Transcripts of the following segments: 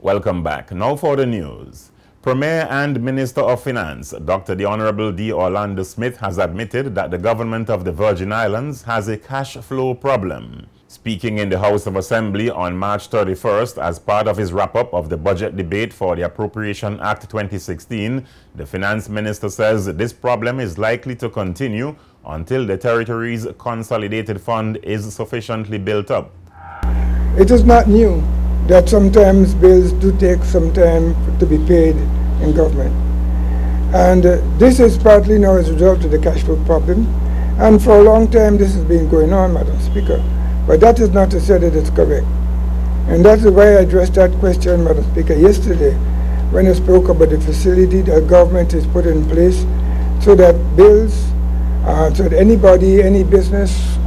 Welcome back. Now for the news. Premier and Minister of Finance, Dr. the Honorable D. Orlando Smith, has admitted that the government of the Virgin Islands has a cash flow problem. Speaking in the House of Assembly on March 31st as part of his wrap-up of the budget debate for the Appropriation Act 2016, the Finance Minister says this problem is likely to continue until the territory's consolidated fund is sufficiently built up. It is not new that sometimes bills do take some time to be paid in government. And this is partly now as a result of the cash flow problem. And for a long time this has been going on, Madam Speaker. But that is not to say that it's correct. And that is why I addressed that question, Madam Speaker, yesterday when I spoke about the facility that government is put in place so that bills, so that anybody, any business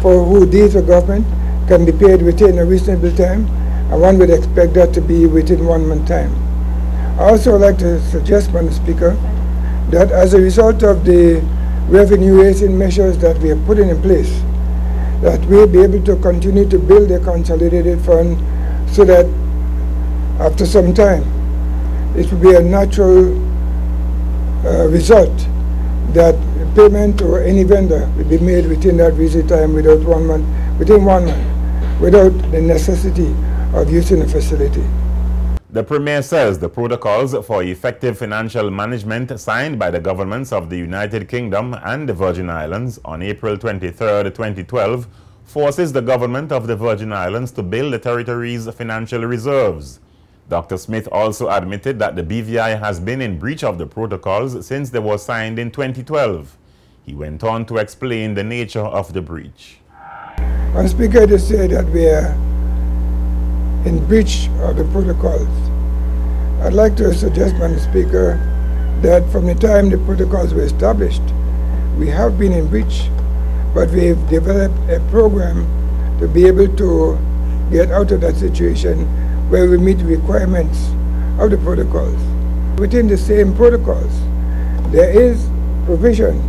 for who deals with government can be paid within a reasonable time. And one would expect that to be within 1 month time. I also like to suggest, Madam Speaker, that as a result of the revenue raising measures that we are putting in place, that we'll be able to continue to build a consolidated fund so that after some time it will be a natural result that payment to any vendor will be made within that reasonable time within 1 month, without the necessity of using a facility. The Premier says the protocols for effective financial management signed by the governments of the United Kingdom and the Virgin Islands on April 23, 2012 forces the government of the Virgin Islands to build the territory's financial reserves. Dr. Smith also admitted that the BVI has been in breach of the protocols since they were signed in 2012. He went on to explain the nature of the breach. Madam Speaker, to say that we are in breach of the protocols, I'd like to suggest, Madam Speaker, that from the time the protocols were established, we have been in breach, but we've developed a program to be able to get out of that situation where we meet the requirements of the protocols. Within the same protocols, there is provision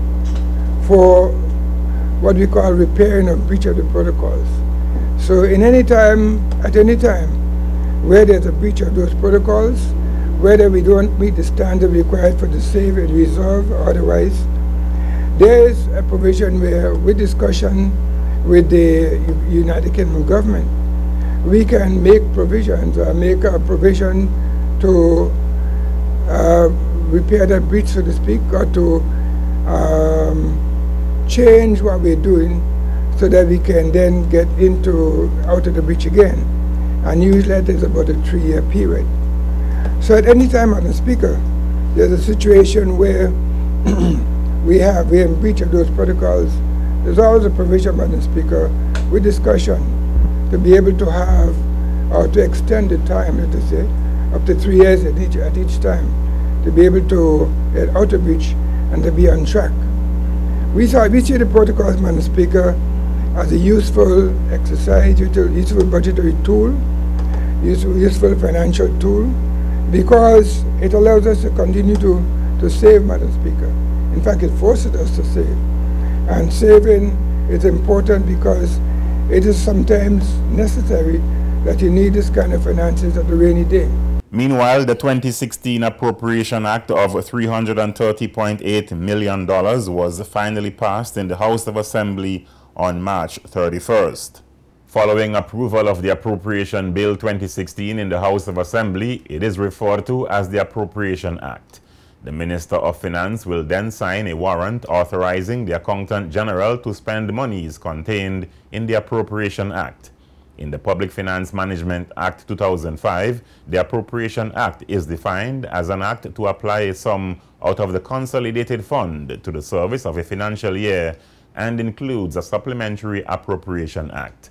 for what we call repairing of breach of the protocols. So at any time, where there's a breach of those protocols, whether we don't meet the standard required for the save and reserve or otherwise, there is a provision where, with discussion with the United Kingdom government, we can make provisions or make a provision to repair that breach, so to speak, or to change what we're doing so that we can then get out of the breach again. And usually there's about a 3-year period. So at any time, Madam Speaker, there's a situation where we're in breach of those protocols. There's always a provision, Madam Speaker, with discussion to be able to have, or to extend the time, let us say, up to 3 years at each time, to be able to get out of breach and to be on track. We see the protocols, Madam Speaker, as a useful exercise, useful budgetary tool, useful financial tool, because it allows us to continue to save, Madam Speaker. In fact, it forces us to save. And saving is important because it is sometimes necessary that you need this kind of finances at a rainy day. Meanwhile, the 2016 Appropriation Act of $330.8 million was finally passed in the House of Assembly on March 31st. Following approval of the Appropriation Bill 2016 in the House of Assembly, it is referred to as the Appropriation Act. The Minister of Finance will then sign a warrant authorizing the Accountant General to spend monies contained in the Appropriation Act. In the Public Finance Management Act 2005, the Appropriation Act is defined as an act to apply a sum out of the consolidated fund to the service of a financial year and includes a supplementary appropriation act.